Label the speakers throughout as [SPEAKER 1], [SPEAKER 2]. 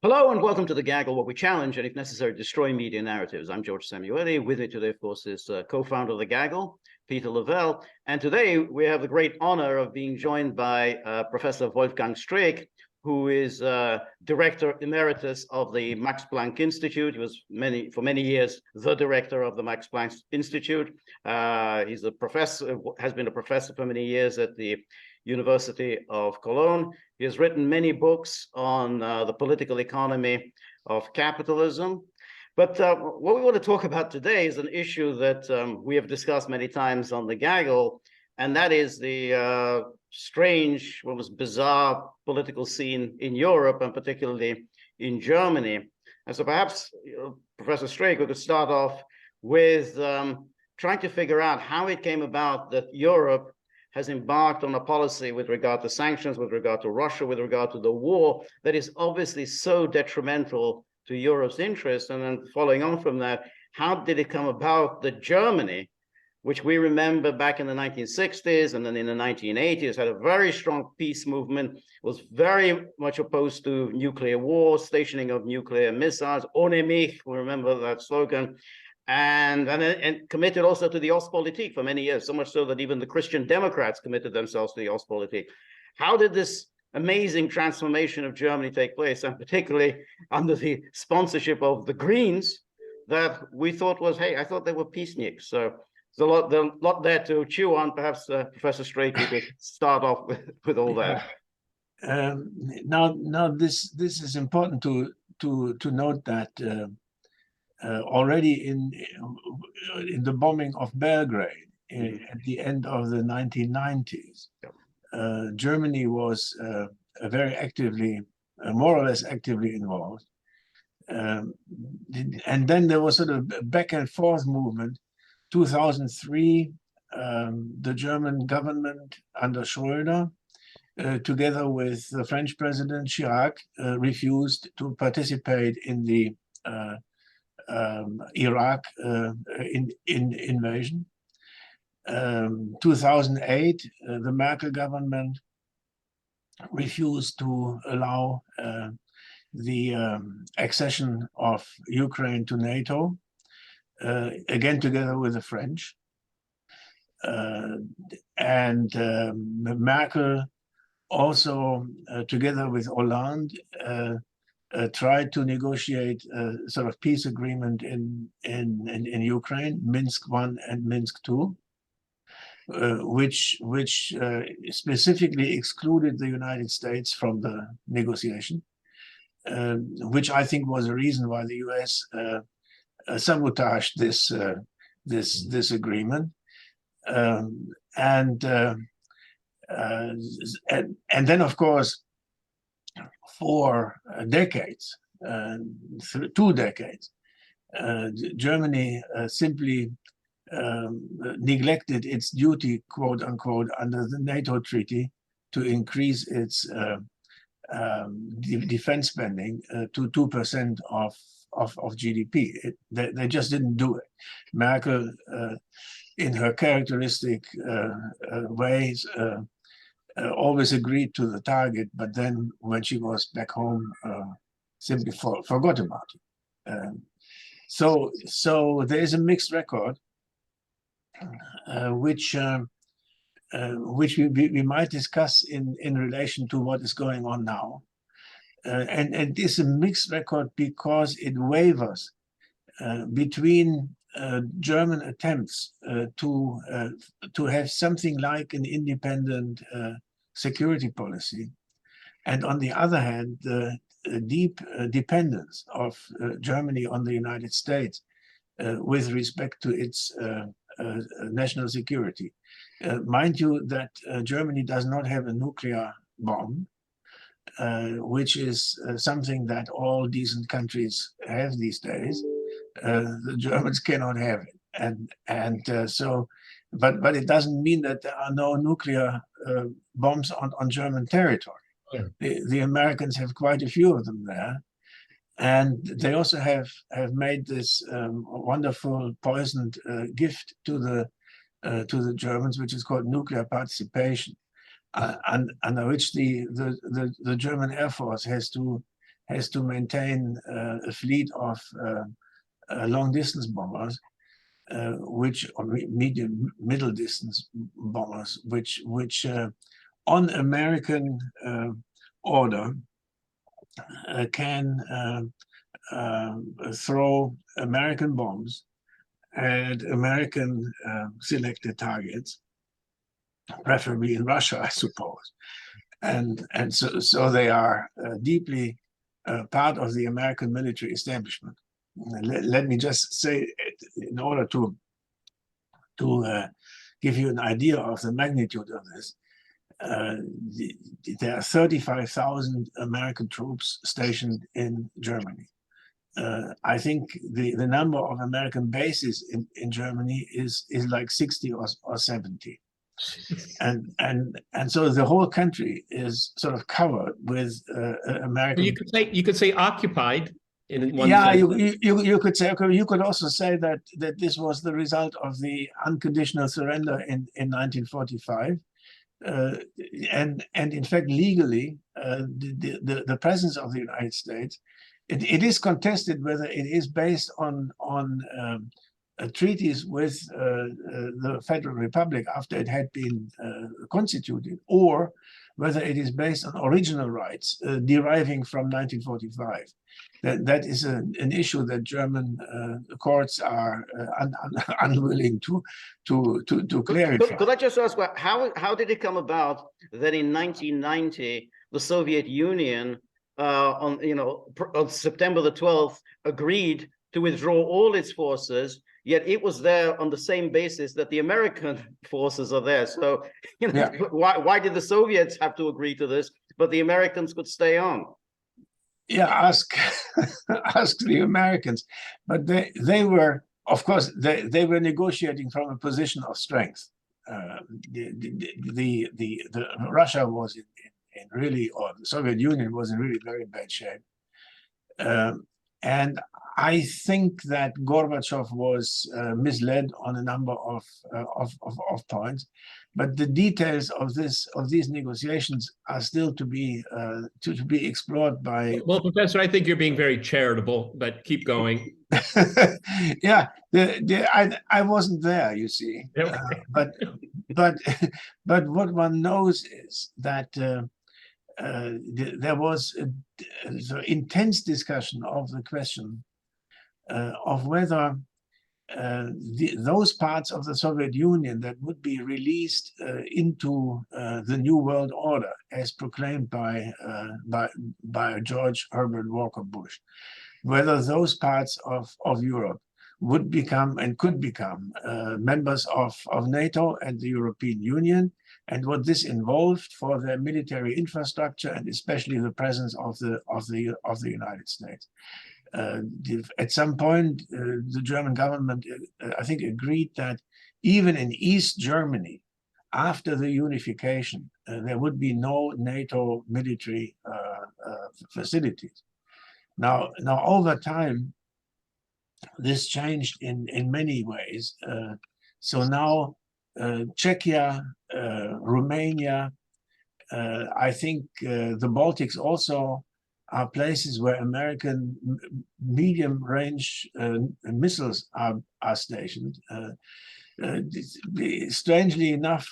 [SPEAKER 1] Hello and welcome to the Gaggle, where we challenge and, if necessary, destroy media narratives. I'm George Szamuely. With me today, of course, is co-founder of the Gaggle, Peter Lavelle. And today we have the great honor of being joined by Professor Wolfgang Streeck, who is director emeritus of the Max Planck Institute. He was for many years the director of the Max Planck Institute. He's a professor, has been a professor for many years at the University of Cologne. He has written many books on the political economy of capitalism. But what we want to talk about today is an issue that we have discussed many times on the Gaggle, and that is the strange, almost bizarre political scene in Europe, and particularly in Germany. And so perhaps, Professor Streeck, we could start off with trying to figure out how it came about that Europe has embarked on a policy with regard to sanctions, with regard to Russia, with regard to the war, that is obviously so detrimental to Europe's interests. And then following on from that, how did it come about that Germany, which we remember back in the 1960s and then in the 1980s, had a very strong peace movement, was very much opposed to nuclear war, stationing of nuclear missiles, ohne mich, we remember that slogan, and committed also to the Ostpolitik for many years, so much so that even the Christian Democrats committed themselves to the Ostpolitik. How did this amazing transformation of Germany take place, and particularly under the sponsorship of the Greens, that we thought was, hey, I thought they were peaceniks. So there's a lot there to chew on. Perhaps Professor Streeck, you could start off with all that.
[SPEAKER 2] Now this is important to note that already in the bombing of Belgrade at the end of the 1990s, Germany was very actively, more or less actively involved. And then there was sort of a back and forth movement. 2003, the German government under Schröder, together with the French President Chirac, refused to participate in the Iraq invasion. 2008, the Merkel government refused to allow the accession of Ukraine to NATO, again together with the French. And Merkel also, together with Hollande, tried to negotiate a sort of peace agreement in Ukraine, Minsk I and Minsk II, which specifically excluded the United States from the negotiation, which I think was a reason why the US sabotaged this agreement, and then of course, for decades, 2 decades, Germany simply neglected its duty, quote unquote, under the NATO treaty to increase its defense spending to 2% of GDP. They just didn't do it. Merkel, in her characteristic ways, always agreed to the target, but then when she was back home, simply forgot about it. So there is a mixed record, which we might discuss in relation to what is going on now. And it is a mixed record because it wavers between German attempts to have something like an independent security policy, and on the other hand, the deep dependence of Germany on the United States with respect to its national security. Mind you that Germany does not have a nuclear bomb, which is something that all decent countries have these days. The Germans cannot have it, so, but it doesn't mean that there are no nuclear bombs on German territory. Yeah. The Americans have quite a few of them there, and they also have made this wonderful poisoned gift to the Germans, which is called nuclear participation, under which the German Air Force has to has to maintain a fleet of long-distance bombers, or middle distance bombers, which on American order can throw American bombs at American selected targets, preferably in Russia, I suppose. And so they are deeply part of the American military establishment. Let me just say, in order to give you an idea of the magnitude of this, there are 35,000 American troops stationed in Germany. I think the number of American bases in Germany is like 60 or 70. And so the whole country is sort of covered with American.
[SPEAKER 3] You could say occupied in one
[SPEAKER 2] yeah,
[SPEAKER 3] sense.
[SPEAKER 2] you could say, okay, you could also say that this was the result of the unconditional surrender in 1945. And in fact, legally, the presence of the United States, it is contested whether it is based on treaties with the Federal Republic after it had been constituted, or whether it is based on original rights deriving from 1945. That is an issue that German courts are unwilling to clarify.
[SPEAKER 1] Could I just ask, how did it come about that in 1990 the Soviet Union on September the 12th agreed to withdraw all its forces, yet it was there on the same basis that the American forces are there? So why did the Soviets have to agree to this, but the Americans could stay on?
[SPEAKER 2] Yeah, ask the Americans. But they were, of course, they were negotiating from a position of strength. Russia was in really, or the Soviet Union was in really very bad shape. And I think that Gorbachev was misled on a number of points, but the details of these negotiations are still to be explored by.
[SPEAKER 3] Well, Professor, I think you're being very charitable, but keep going.
[SPEAKER 2] Yeah, I wasn't there, you see, but what one knows is that there was a intense discussion of the question of whether those parts of the Soviet Union that would be released into the New World Order, as proclaimed by George Herbert Walker Bush, whether those parts of Europe would become and could become members of NATO and the European Union, and what this involved for their military infrastructure and especially the presence of the United States. At some point, the German government, I think, agreed that even in East Germany, after the unification, there would be no NATO military facilities. Now, over time, this changed in many ways. So now, Czechia, Romania, I think the Baltics also are places where American medium-range missiles are stationed. Strangely enough,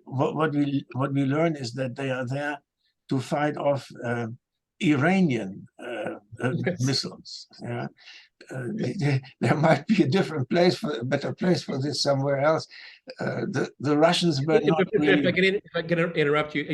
[SPEAKER 2] what we learn is that they are there to fight off Iranian missiles. Yeah. There might be a better place for this somewhere else. The Russians were not really...
[SPEAKER 3] If I can interrupt you,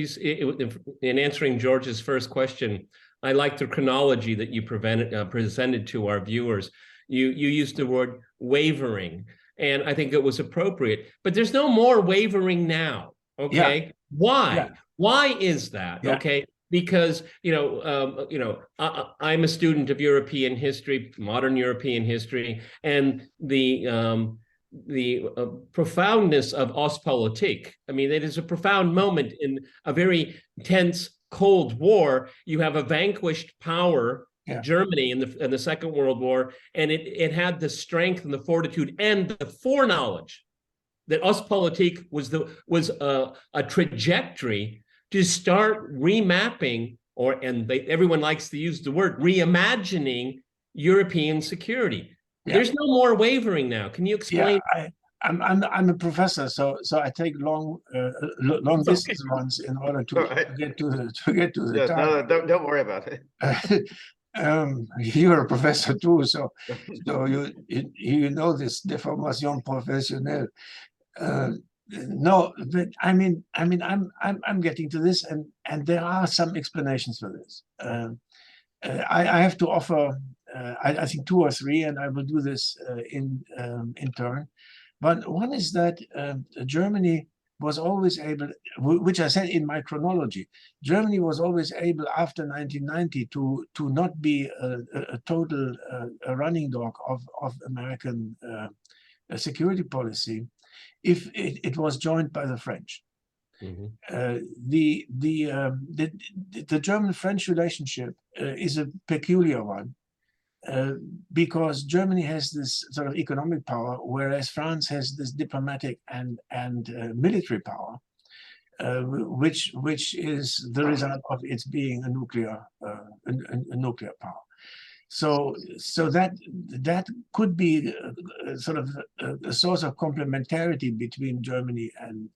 [SPEAKER 3] in answering George's first question, I like the chronology that you presented to our viewers. You used the word wavering, and I think it was appropriate. But there's no more wavering now. Okay,
[SPEAKER 2] yeah.
[SPEAKER 3] Why?
[SPEAKER 2] Yeah.
[SPEAKER 3] Why is that? Yeah. Okay. Because I'm a student of European history, modern European history, and the profoundness of Ostpolitik. I mean, it is a profound moment in a very tense Cold War. You have a vanquished power, yeah, Germany, in the Second World War, and it had the strength and the fortitude and the foreknowledge that Ostpolitik was a trajectory to start remapping everyone likes to use the word reimagining European security.
[SPEAKER 2] Yeah.
[SPEAKER 3] There's no more wavering now. Can you explain?
[SPEAKER 2] Yeah, I'm a professor, so I take long distance runs in order to get to the
[SPEAKER 1] Yeah,
[SPEAKER 2] target.
[SPEAKER 1] no, don't worry about it.
[SPEAKER 2] You're a professor too, so you know this déformation professionnelle. No, but I mean I'm getting to this, and there are some explanations for this. I have to offer I think 2 or 3, and I will do this in turn. But one is that Germany was always able, which I said in my chronology, Germany was always able after 1990 to not be a total running dog of American security policy if it was joined by the French. Mm-hmm. The German-French relationship is a peculiar one. Because Germany has this sort of economic power, whereas France has this diplomatic and military power, which is the result of its being a nuclear power. So that could be sort of a source of complementarity between Germany and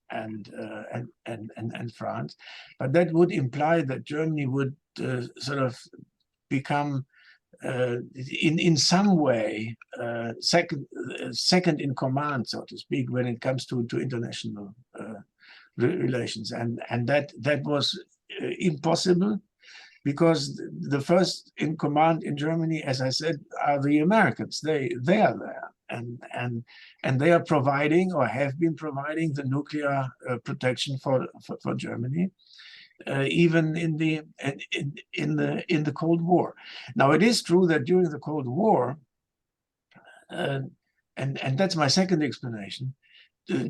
[SPEAKER 2] France, but that would imply that Germany would sort of become in some way second in command, so to speak, when it comes to international relations, and that was impossible, because the first in command in Germany, as I said, are the Americans. They are there, and they are providing, or have been providing, the nuclear protection for Germany. Even in the Cold War. Now, it is true that during the Cold War, and that's my second explanation,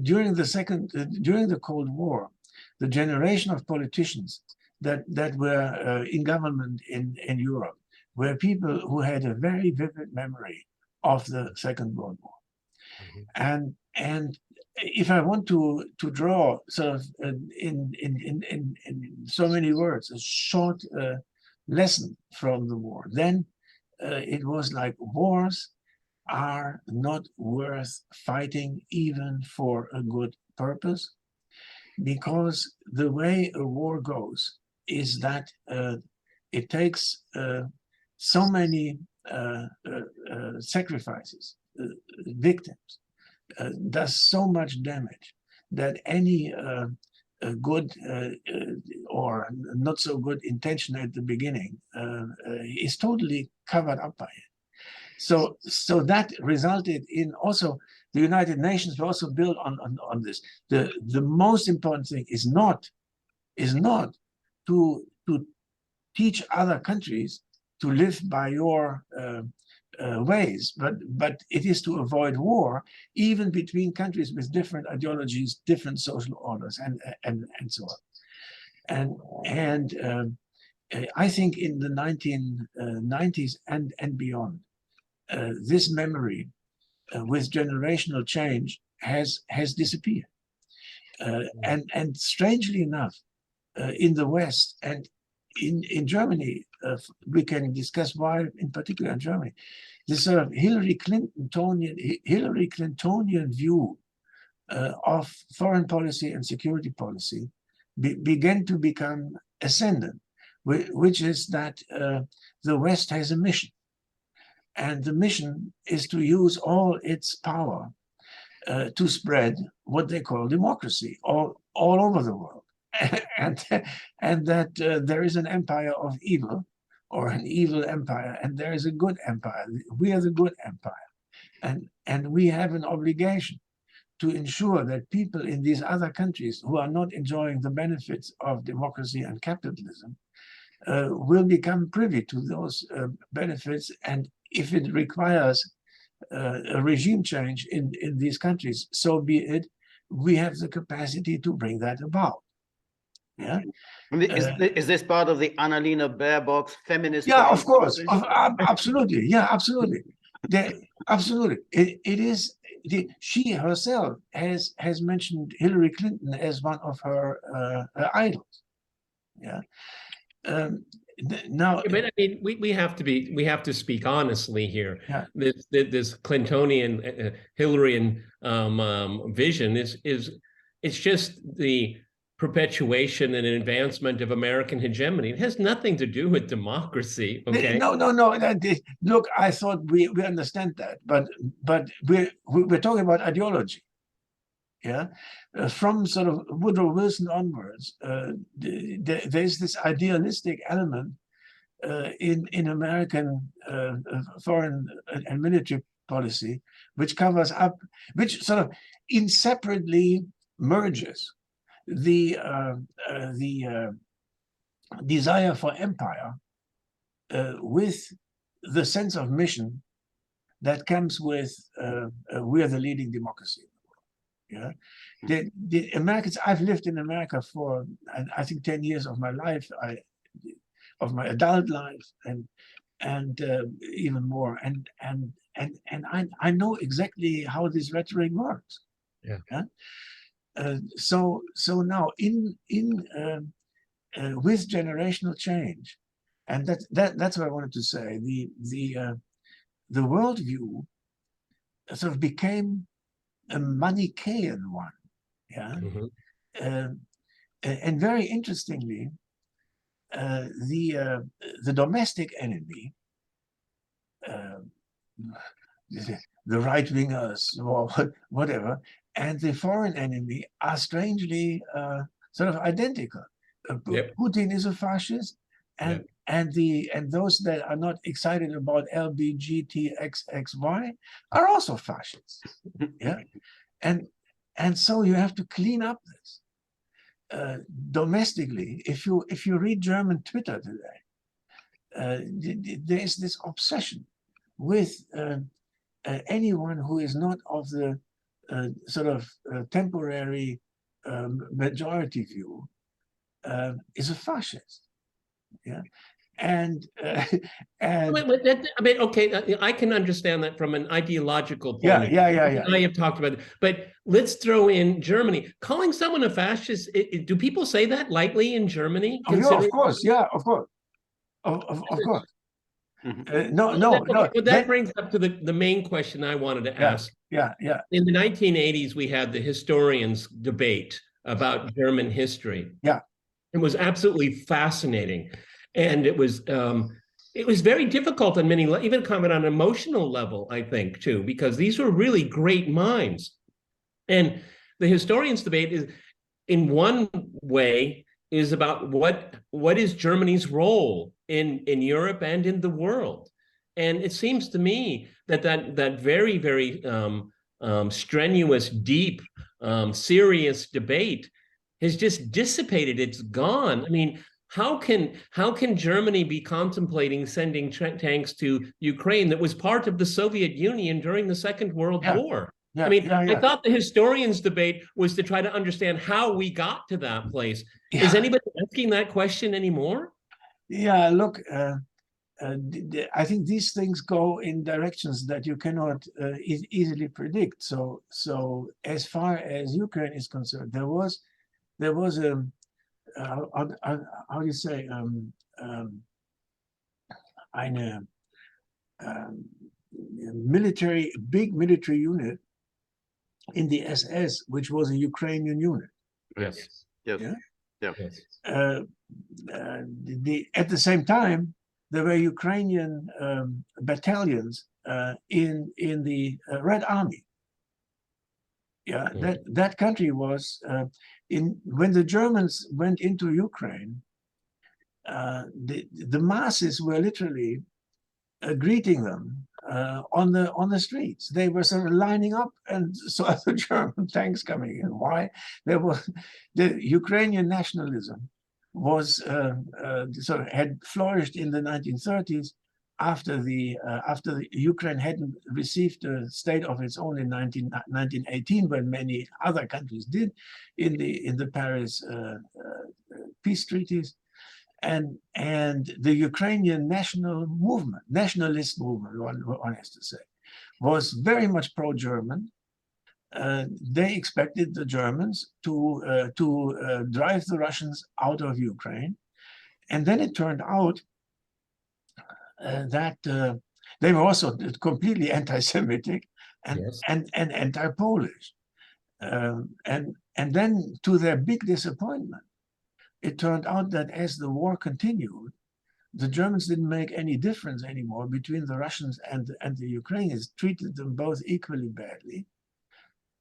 [SPEAKER 2] during the Cold War, the generation of politicians that were in government in Europe were people who had a very vivid memory of the Second World War. Mm-hmm. And if I want to draw sort of in so many words a short lesson from the war, then it was like, wars are not worth fighting even for a good purpose, because the way a war goes is that it takes so many sacrifices, victims, does so much damage that any good or not so good intention at the beginning is totally covered up by it. So that resulted in also the United Nations were also built on this. The most important thing is not to teach other countries to live by your ways, but it is to avoid war, even between countries with different ideologies, different social orders, and so on. And I think in the 1990s and beyond, this memory with generational change has disappeared. And strangely enough, in the West and in Germany, we can discuss why, in particular in Germany, this sort of Hillary Clintonian view of foreign policy and security policy began to become ascendant, which is that the West has a mission. And the mission is to use all its power to spread what they call democracy all over the world. and that there is an empire of evil, or an evil empire, and there is a good empire. We are the good empire. And we have an obligation to ensure that people in these other countries who are not enjoying the benefits of democracy and capitalism will become privy to those benefits. And if it requires a regime change in these countries, so be it. We have the capacity to bring that about. Yeah.
[SPEAKER 1] Is this part of the Annalena Baerbock's feminist?
[SPEAKER 2] Yeah, of course. Absolutely. Yeah, absolutely. Absolutely. It is. She herself has mentioned Hillary Clinton as one of her idols. Yeah. Now,
[SPEAKER 3] but I mean, we have to speak honestly here.
[SPEAKER 2] Yeah.
[SPEAKER 3] This Clintonian Hillarian vision is it's just the perpetuation and advancement of American hegemony. It has nothing to do with democracy. Okay.
[SPEAKER 2] No. Look, I thought we understand that, but we're talking about ideology. Yeah, from sort of Woodrow Wilson onwards, there's this idealistic element in American foreign and military policy, which covers up, which sort of inseparably merges the desire for empire with the sense of mission that comes with we are the leading democracy. Yeah, the Americans. I've lived in America for, I think, 10 years of my life, of my adult life, and even more. And I know exactly how this rhetoric works.
[SPEAKER 3] Yeah.
[SPEAKER 2] So now with generational change, and that's what I wanted to say. The worldview sort of became a Manichaean one, yeah.
[SPEAKER 3] Mm-hmm.
[SPEAKER 2] And very interestingly, the domestic enemy, the right wingers or whatever, and the foreign enemy are strangely sort of identical.
[SPEAKER 3] Yep.
[SPEAKER 2] Putin is a fascist, and those that are not excited about LBGTXXY are also fascists. Yeah, and so you have to clean up this domestically. If you read German Twitter today, there is this obsession with anyone who is not of the sort of temporary majority view is a fascist. Yeah. And
[SPEAKER 3] I mean, okay, I can understand that from an ideological point of view.
[SPEAKER 2] Yeah.
[SPEAKER 3] I have talked about it, but let's throw in Germany. Calling someone a fascist, do people say that lightly in Germany?
[SPEAKER 2] Oh, yeah, of course. Yeah, of course. Of course.
[SPEAKER 3] Mm-hmm.
[SPEAKER 2] No.
[SPEAKER 3] But that brings up to the main question I wanted to ask.
[SPEAKER 2] Yeah.
[SPEAKER 3] In the 1980s, we had the historians debate about German history.
[SPEAKER 2] Yeah.
[SPEAKER 3] It was absolutely fascinating. And it was very difficult on many, even comment on an emotional level, I think, too, because these were really great minds. And the historians' debate is, in one way, is about what is Germany's role in Europe and in the world. And it seems to me that very, very strenuous, deep, serious debate has just dissipated. It's gone. I mean, how can Germany be contemplating sending tanks to Ukraine that was part of the Soviet Union during the Second World War?
[SPEAKER 2] Yeah,
[SPEAKER 3] I mean, I thought the historians' debate was to try to understand how we got to that place. Yeah. Is anybody asking that question anymore?
[SPEAKER 2] Yeah, look, I think these things go in directions that you cannot easily predict. So as far as Ukraine is concerned, there was a how do you say eine big military unit in the SS, which was a Ukrainian unit.
[SPEAKER 1] Yes.
[SPEAKER 2] At the same time, there were Ukrainian battalions in the Red Army. Yeah, that country was when the Germans went into Ukraine, the masses were literally greeting them on the streets. They were sort of lining up and saw the German tanks coming in. Why? There was the Ukrainian nationalism was sort of had flourished in the 1930s after the Ukraine hadn't received a state of its own in 1918, when many other countries did in the Paris peace treaties. And the Ukrainian nationalist movement, one has to say, was very much pro-German. They expected the Germans to drive the Russians out of Ukraine, and then it turned out that they were also completely anti-Semitic and
[SPEAKER 3] Yes.
[SPEAKER 2] and anti-Polish. And then, to their big disappointment, it turned out that as the war continued, the Germans didn't make any difference anymore between the Russians and the Ukrainians, treated them both equally badly.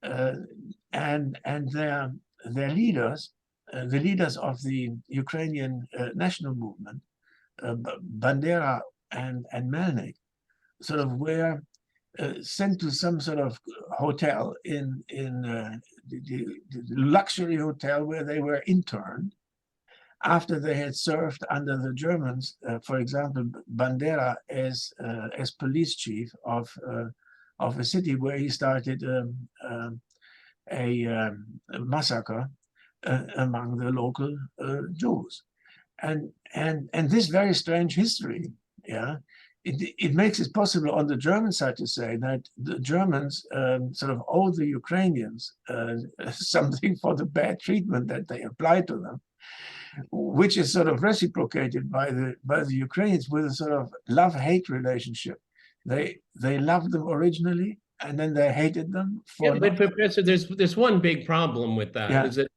[SPEAKER 2] And their leaders, the leaders of the Ukrainian national movement, Bandera and Melnick, sort of were sent to some sort of hotel in the luxury hotel where they were interned after they had served under the Germans. For example, Bandera as police chief of a city where he started a massacre among the local Jews, and this very strange history, yeah. It makes it possible on the German side to say that the Germans sort of owe the Ukrainians something for the bad treatment that they applied to them, which is sort of reciprocated by the Ukrainians with a sort of love-hate relationship. They loved them originally, and then they hated them for.
[SPEAKER 3] Yeah, but Professor, there's one big problem with that.
[SPEAKER 2] Yeah.
[SPEAKER 3] Is that,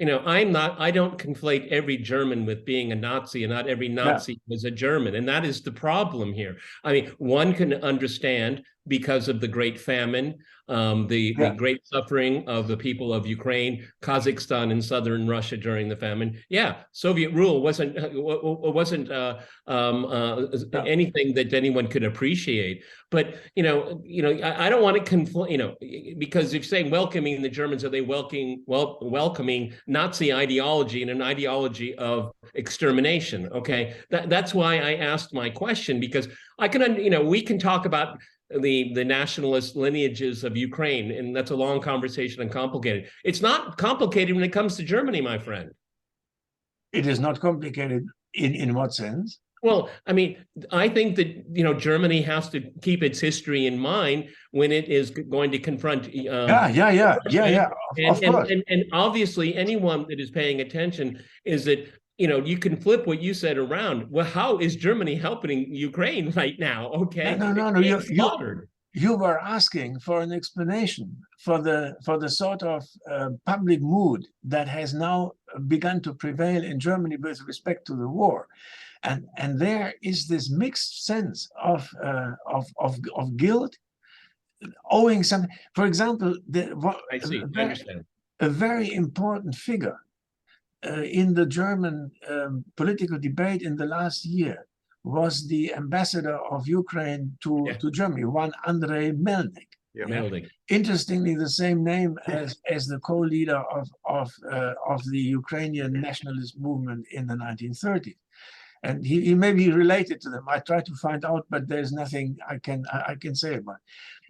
[SPEAKER 3] I don't conflate every German with being a Nazi, and not every Nazi was a German. And that is the problem here. I mean, one can understand because of the Great Famine, the great suffering of the people of Ukraine, Kazakhstan, and southern Russia during the famine. Yeah, Soviet rule wasn't anything that anyone could appreciate. But I don't want to conflate. Because if saying welcoming the Germans, are they welcoming Nazi ideology and an ideology of extermination? Okay, that's why I asked my question, because I can, we can talk about the nationalist lineages of Ukraine, and that's a long conversation and complicated. It's not complicated when it comes to Germany, my friend.
[SPEAKER 2] It is not complicated in what sense?
[SPEAKER 3] Well, I mean, I think that Germany has to keep its history in mind when it is going to confront.
[SPEAKER 2] Of course.
[SPEAKER 3] And obviously, anyone that is paying attention is that you can flip what you said around. Well, how is Germany helping Ukraine right now? Okay,
[SPEAKER 2] no. You were asking for an explanation for the sort of public mood that has now begun to prevail in Germany with respect to the war. And there is this mixed sense of guilt, owing something. For example,
[SPEAKER 3] I understand.
[SPEAKER 2] A very important figure in the German political debate in the last year was the ambassador of Ukraine to Germany, one Andrei Melnick.
[SPEAKER 1] Yeah.
[SPEAKER 3] Melnick.
[SPEAKER 2] Interestingly, the same name as the co-leader of the Ukrainian nationalist movement in the 1930s. And he may be related to them. I tried to find out, but there's nothing I can say about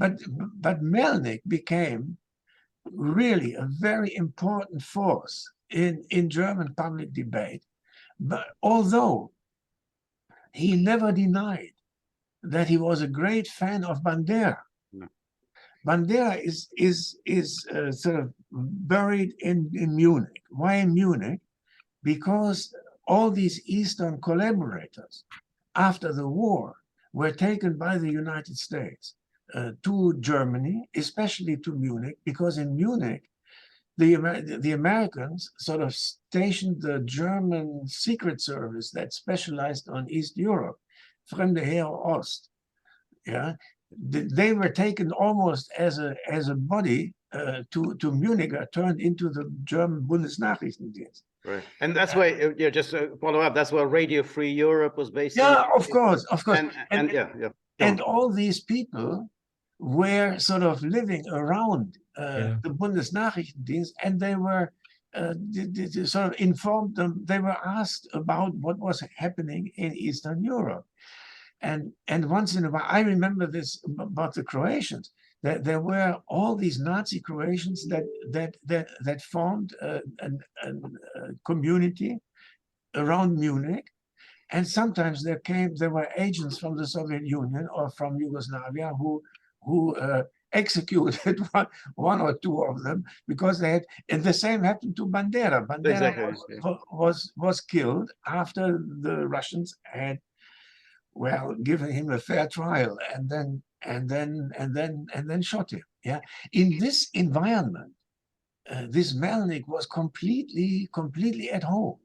[SPEAKER 2] it. But Melnick became really a very important force in German public debate. But although he never denied that he was a great fan of Bandera. No. Bandera is sort of buried in Munich. Why in Munich? Because all these Eastern collaborators after the war were taken by the United States to Germany, especially to Munich, because in Munich, the Americans sort of stationed the German Secret Service that specialized on East Europe, Fremde Heer Ost. Yeah, they were taken almost as a body to Munich, turned into the German Bundesnachrichtendienst.
[SPEAKER 1] Right, and that's why just to follow up. That's where Radio Free Europe was based.
[SPEAKER 2] Yeah, of course,
[SPEAKER 1] and
[SPEAKER 2] all these people were sort of living around the Bundesnachrichtendienst, and they were sort of informed them. They were asked about what was happening in Eastern Europe, and once in a while, I remember this about the Croatians. That there were all these Nazi Croatians that formed a community around Munich, and sometimes there were agents from the Soviet Union or from Yugoslavia who executed one or two of them because they had, and the same happened to Bandera. Bandera
[SPEAKER 1] Exactly.
[SPEAKER 2] was killed after the Russians had, well, given him a fair trial and then shot him. Yeah, in this environment, this Melnick was completely at home.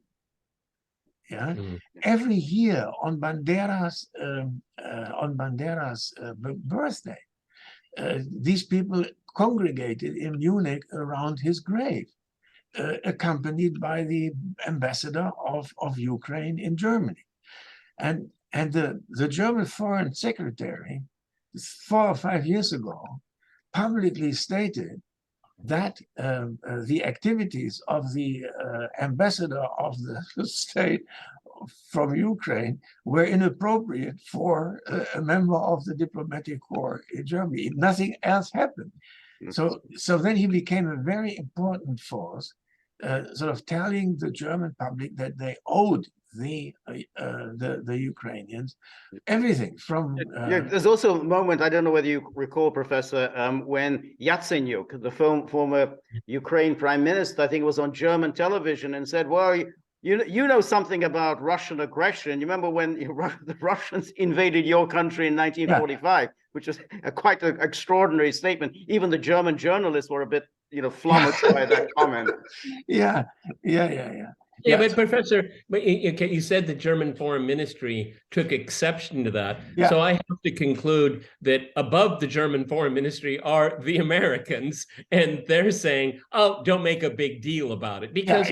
[SPEAKER 2] Yeah, every year on Bandera's birthday, these people congregated in Munich around his grave, accompanied by the ambassador of Ukraine in Germany, and the German foreign secretary 4 or 5 years ago publicly stated that the activities of the ambassador of the state from Ukraine were inappropriate for a member of the diplomatic corps in Germany. Nothing else happened. So then he became a very important force, sort of telling the German public that they owed the Ukrainians everything from
[SPEAKER 1] there's also a moment, I don't know whether you recall, Professor, when Yatsenyuk, the former Ukraine prime minister, I think it was on German television, and said, well, you know something about Russian aggression. You remember when the Russians invaded your country in 1945, which was quite an extraordinary statement. Even the German journalists were a bit, flummoxed by that comment.
[SPEAKER 2] Yeah,
[SPEAKER 3] but Professor, you said the German Foreign Ministry took exception to that.
[SPEAKER 2] Yeah.
[SPEAKER 3] So I have to conclude that above the German Foreign Ministry are the Americans, and they're saying, oh, don't make a big deal about it. Because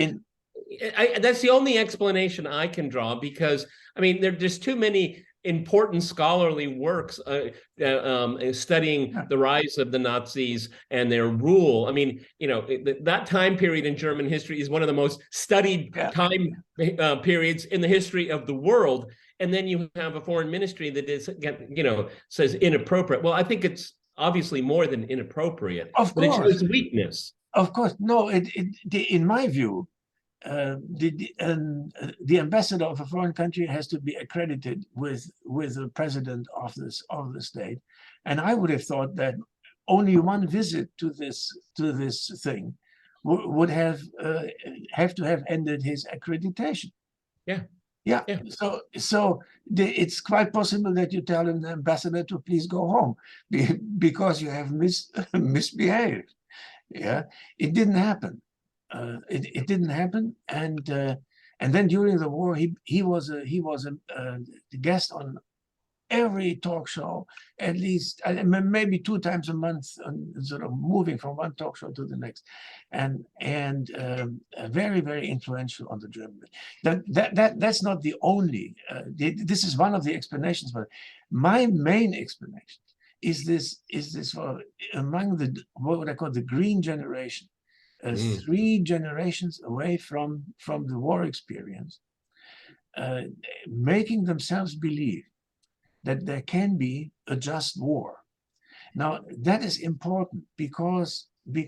[SPEAKER 3] that's the only explanation I can draw, because, I mean, there's too many important scholarly works studying the rise of the Nazis and their rule. I mean, that time period in German history is one of the most studied time periods in the history of the world. And then you have a foreign ministry that is, says inappropriate. Well, I think it's obviously more than inappropriate.
[SPEAKER 2] Of
[SPEAKER 3] course.
[SPEAKER 2] But
[SPEAKER 3] it's weakness.
[SPEAKER 2] Of course. No, in my view, the ambassador of a foreign country has to be accredited with the president of the state, and I would have thought that only one visit to this thing would have to have ended his accreditation. Yeah. So it's quite possible that you tell the ambassador to please go home because you have misbehaved. Yeah, it didn't happen. It didn't happen, and then during the war, he was a guest on every talk show, at least maybe 2 times a month, sort of moving from one talk show to the next, and very, very influential on the German. That's not the only. This is one of the explanations, but my main explanation is this for among what I call the green generation. 3 generations away from the war experience, making themselves believe that there can be a just war. Now that is important because the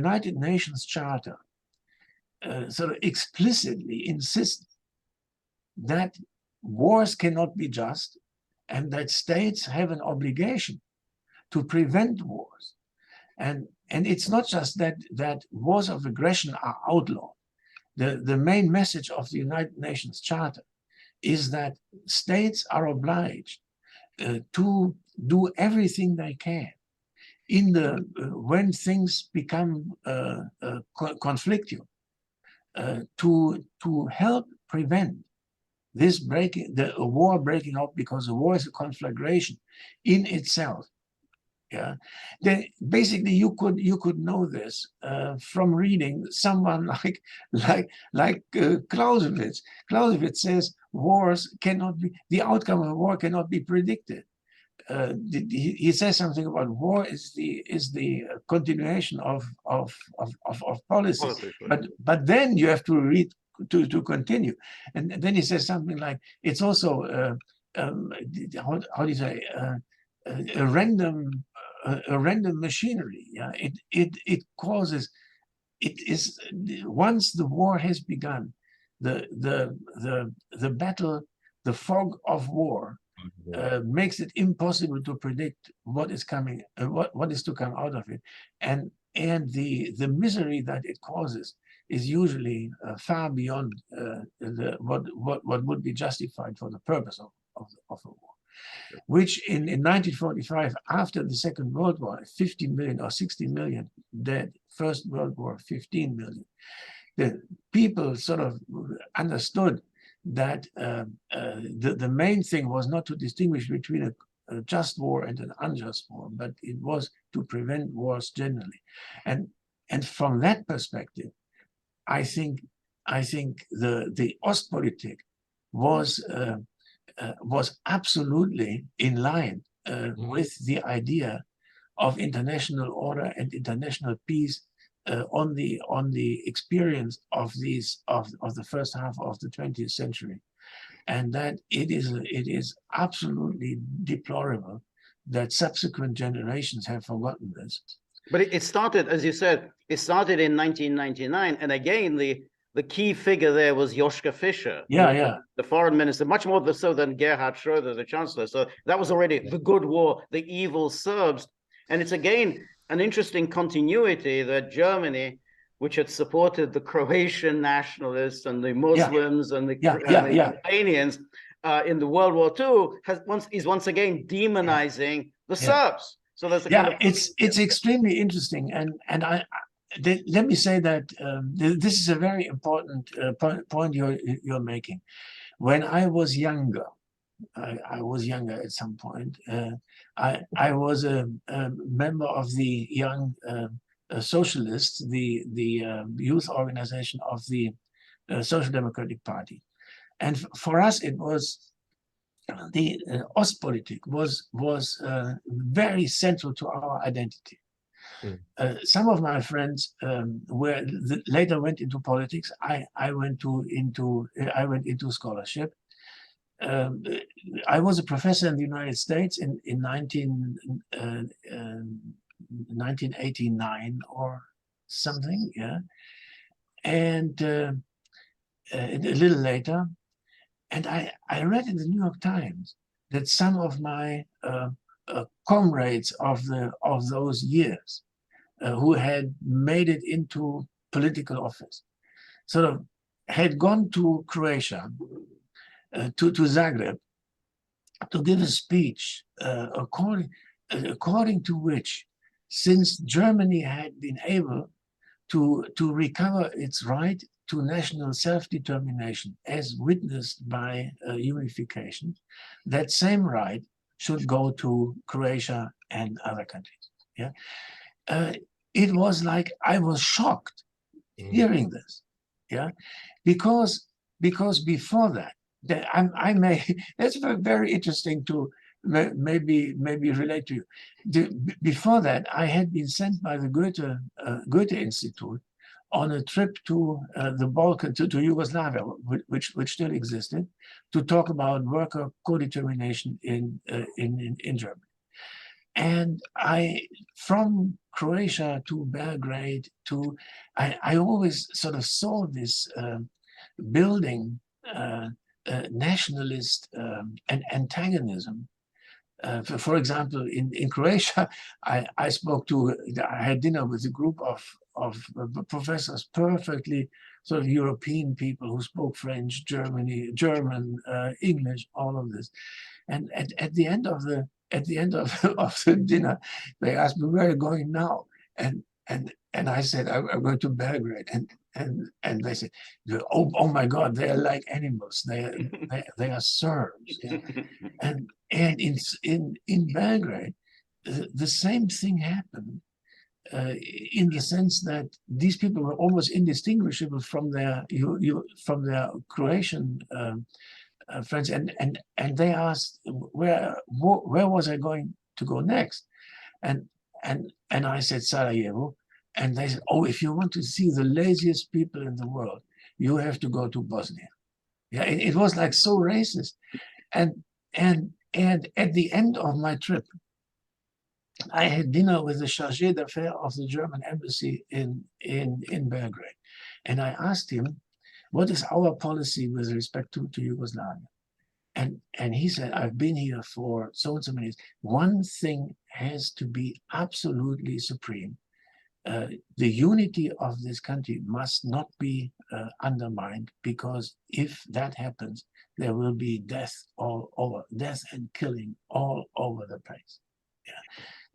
[SPEAKER 2] United Nations Charter sort of explicitly insists that wars cannot be just and that states have an obligation to prevent wars. And it's not just that wars of aggression are outlawed. The main message of the United Nations Charter is that states are obliged to do everything they can when things become conflictual, to help prevent this a war breaking out, because a war is a conflagration in itself. Yeah, then basically you could know this from reading someone like Clausewitz. Clausewitz says the outcome of a war cannot be predicted. He says something about war is the continuation of policy, but then you have to read to continue, and then he says something like it's also how do you say a random machinery. Yeah, it causes. It is once the war has begun, the battle, the fog of war makes it impossible to predict what is coming, what is to come out of it, and the misery that it causes is usually far beyond what would be justified for the purpose of a war. Which in 1945, after the Second World War, 15 million or 60 million dead, First World War, 15 million. The people sort of understood that the main thing was not to distinguish between a just war and an unjust war, but it was to prevent wars generally. And from that perspective, I think the Ostpolitik was absolutely in line with the idea of international order and international peace on the experience of the first half of the 20th century, and that it is absolutely deplorable that subsequent generations have forgotten this.
[SPEAKER 1] But it started, as you said, it started in 1999, and again the key figure there was Joschka Fischer, the foreign minister, much more so than Gerhard Schröder, the chancellor. So that was already the good war, the evil Serbs. And it's again an interesting continuity that Germany, which had supported the Croatian nationalists and the Muslims and the Ukrainians in the World War II, is once again demonizing the Serbs. So there's a kind of...
[SPEAKER 2] it's extremely interesting, and let me say that this is a very important point you're making. When I was younger, I was younger at some point. I was a member of the Young Socialists, the youth organization of the Social Democratic Party, and for us it was the Ostpolitik was very central to our identity. Some of my friends later went into politics. I went into scholarship. I was a professor in the United States in 1989 or something, and a little later. And I read in the New York Times that some of my comrades of those years who had made it into political office sort of had gone to Croatia, to Zagreb, to give a speech according to which, since Germany had been able to recover its right to national self-determination as witnessed by unification, that same right should go to Croatia and other countries. It was like I was shocked hearing this, because before that, that's very interesting to maybe relate to you. Before that, I had been sent by the Goethe Institute on a trip to the Balkan, to Yugoslavia, which still existed, to talk about worker co-determination in Germany. And from Croatia to Belgrade I always sort of saw this building nationalist and antagonism. For example, in Croatia, I had dinner with a group of professors, perfectly sort of European people who spoke French, German, English, all of this. And at the end of the dinner, they asked me, "Where are you going now?" And I said, "I'm going to Belgrade." And they said, "Oh my God, they are like animals. They are Serbs." And in Belgrade, the same thing happened, in the sense that these people were almost indistinguishable from their Croatian friends, and they asked where was I going to go next, and I said Sarajevo, and they said, "Oh, if you want to see the laziest people in the world, you have to go to Bosnia." It was like so racist, and at the end of my trip, I had dinner with the chargé d'affaires of the German embassy in Belgrade, and I asked him, "What is our policy with respect to Yugoslavia?" And he said, I've been here for so and so many years. One thing has to be absolutely supreme. The unity of this country must not be undermined, because if that happens, there will be death all over, death and killing all over the place. Yeah.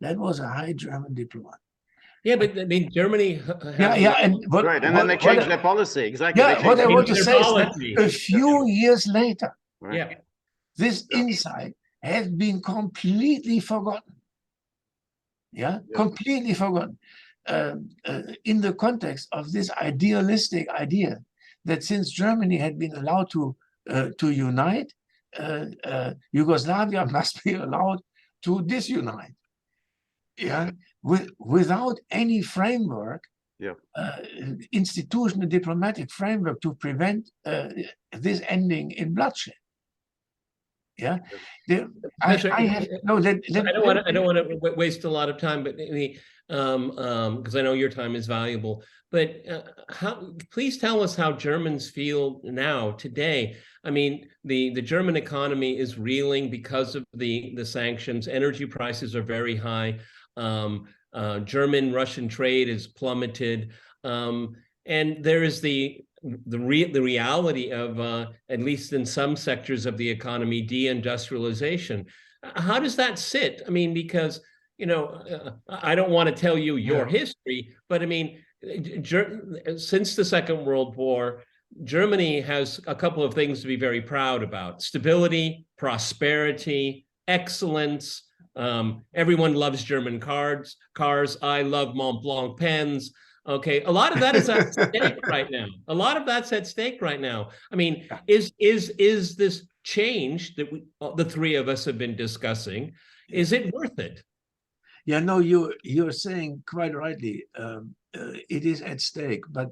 [SPEAKER 2] That was a high German diplomat.
[SPEAKER 3] Yeah, but I mean, Germany.
[SPEAKER 2] And
[SPEAKER 1] then they changed their policy. Exactly.
[SPEAKER 2] Yeah, what I want to say is that a few years later,
[SPEAKER 3] right.
[SPEAKER 2] this insight has been completely forgotten. Completely forgotten. In the context of this idealistic idea that since Germany had been allowed to unite, Yugoslavia must be allowed to disunite. Without any framework, institutional diplomatic framework to prevent this ending in bloodshed. I don't
[SPEAKER 3] want to waste a lot of time, but because I know your time is valuable. But please tell us how Germans feel now, today. I mean, the German economy is reeling because of the sanctions. Energy prices are very high. German-Russian trade is plummeted, and there is the reality of, at least in some sectors of the economy, deindustrialization. How does that sit? I mean, because, I don't want to tell you your history, but I mean, since the Second World War, Germany has a couple of things to be very proud about: stability, prosperity, excellence. Everyone loves German cars. I love Mont Blanc pens. Okay, a lot of that is at stake right now. A lot of that's at stake right now. I mean, is this change that the three of us have been discussing, is it worth it?
[SPEAKER 2] Yeah, no, you're saying quite rightly. It is at stake, but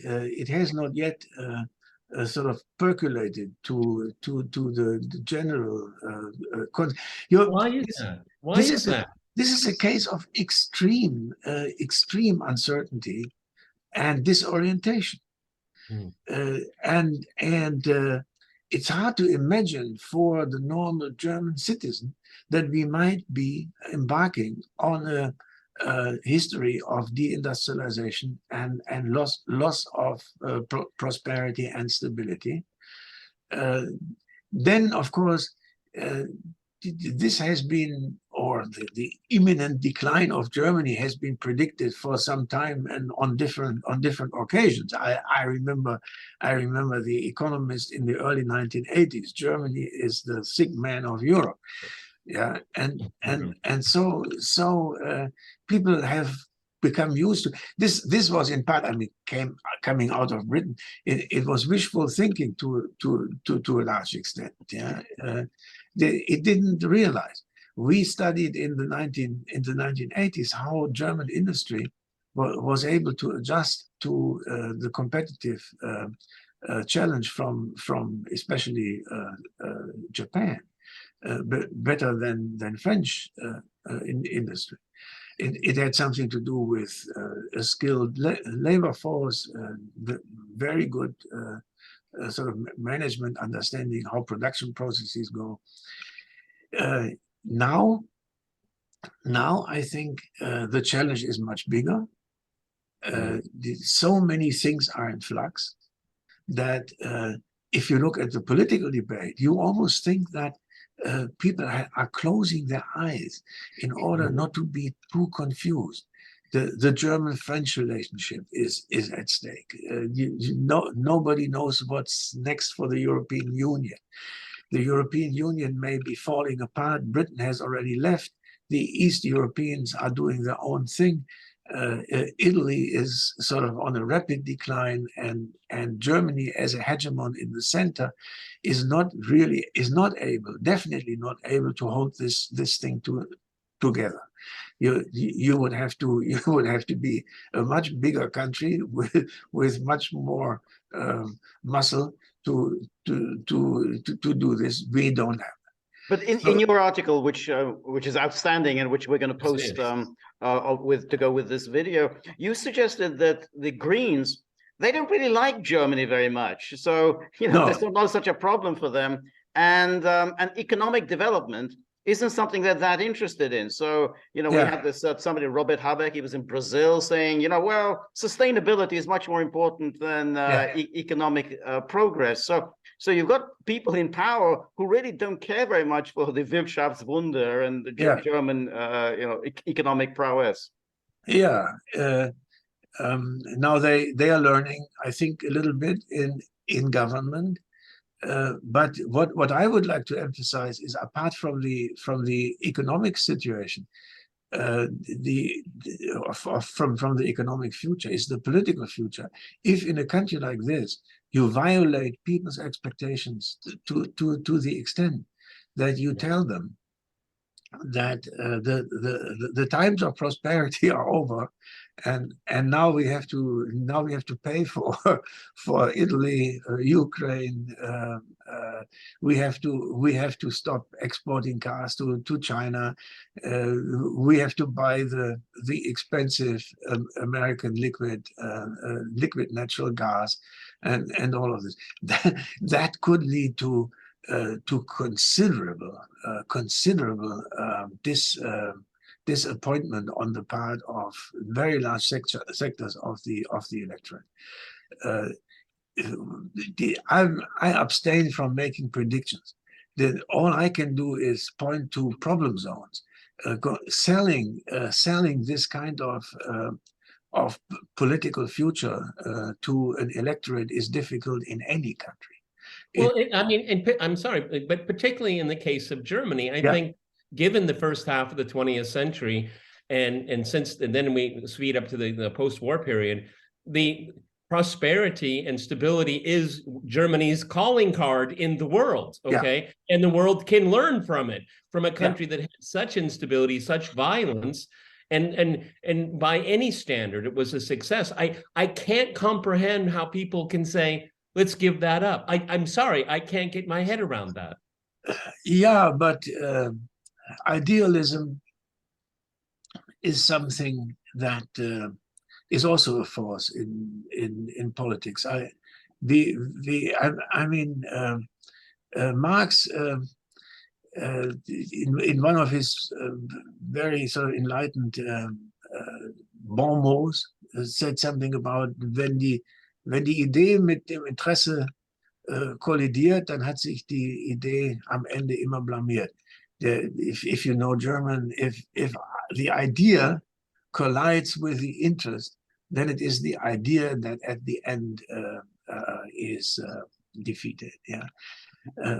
[SPEAKER 2] it has not yet sort of percolated to the general context.
[SPEAKER 3] Why is that? Why is that?
[SPEAKER 2] This is a case of extreme uncertainty and disorientation, and it's hard to imagine for the normal German citizen that we might be embarking on a history of deindustrialization and loss of prosperity and stability. Then, of course, this has been, or the imminent decline of Germany has been predicted for some time and on different occasions. I remember the economist in the early 1980s. Germany is the sick man of Europe. And so people have become used to this. Was in part, I mean, coming out of Britain. It was wishful thinking to a large extent. It didn't realize. We studied in the 1980s how German industry was able to adjust to the competitive challenge from especially Japan, better than French industry. It had something to do with a skilled labor force, very good sort of management, understanding how production processes go. Now I think the challenge is much bigger. So many things are in flux that if you look at the political debate, you almost think that people are closing their eyes in order not to be too confused. The German-French relationship is at stake. Nobody knows what's next for the European Union. The European Union may be falling apart. Britain has already left. The East Europeans are doing their own thing. Italy is sort of on a rapid decline, and Germany as a hegemon in the center is definitely not able to hold this thing together. You would have to be a much bigger country with much more muscle to do this. We don't have.
[SPEAKER 1] But in your article, which is outstanding and which we're going to post to go with this video, you suggested that the Greens, they don't really like Germany very much. So there's not such a problem for them. and economic development isn't something they're that interested in. So, we had this somebody, Robert Habeck, he was in Brazil saying, well, sustainability is much more important than economic progress. So you've got people in power who really don't care very much for the Wirtschaftswunder and the German, economic prowess.
[SPEAKER 2] Yeah. Now they are learning, I think, a little bit in government. But what I would like to emphasize is, apart from the economic situation, from the economic future, is the political future. If in a country like this you violate people's expectations to the extent that you tell them that the times of prosperity are over, and now we have to pay for Italy, Ukraine. We have to stop exporting cars to China. We have to buy the expensive American liquid natural gas, and all of this. That could lead to considerable disappointment on the part of very large sectors of the electorate. I abstain from making predictions. All I can do is point to problem zones. Selling this kind of political future to an electorate is difficult in any country.
[SPEAKER 3] Well, I'm sorry, but particularly in the case of Germany, I think, given the first half of the 20th century, and then we speed up to the post-war period, the prosperity and stability is Germany's calling card in the world, okay? And the world can learn from it, from a country that had such instability, such violence, and by any standard, it was a success. I can't comprehend how people can say, let's give that up. I'm sorry, I can't get my head around that.
[SPEAKER 2] Yeah, but idealism is something that is also a force in politics. Marx, in one of his very sort of enlightened bon mots, said something about, wenn die Idee mit dem Interesse kollidiert, dann hat sich die Idee am Ende immer blamiert. If you know German, if the idea collides with the interest, then it is the idea that at the end is defeated. Yeah,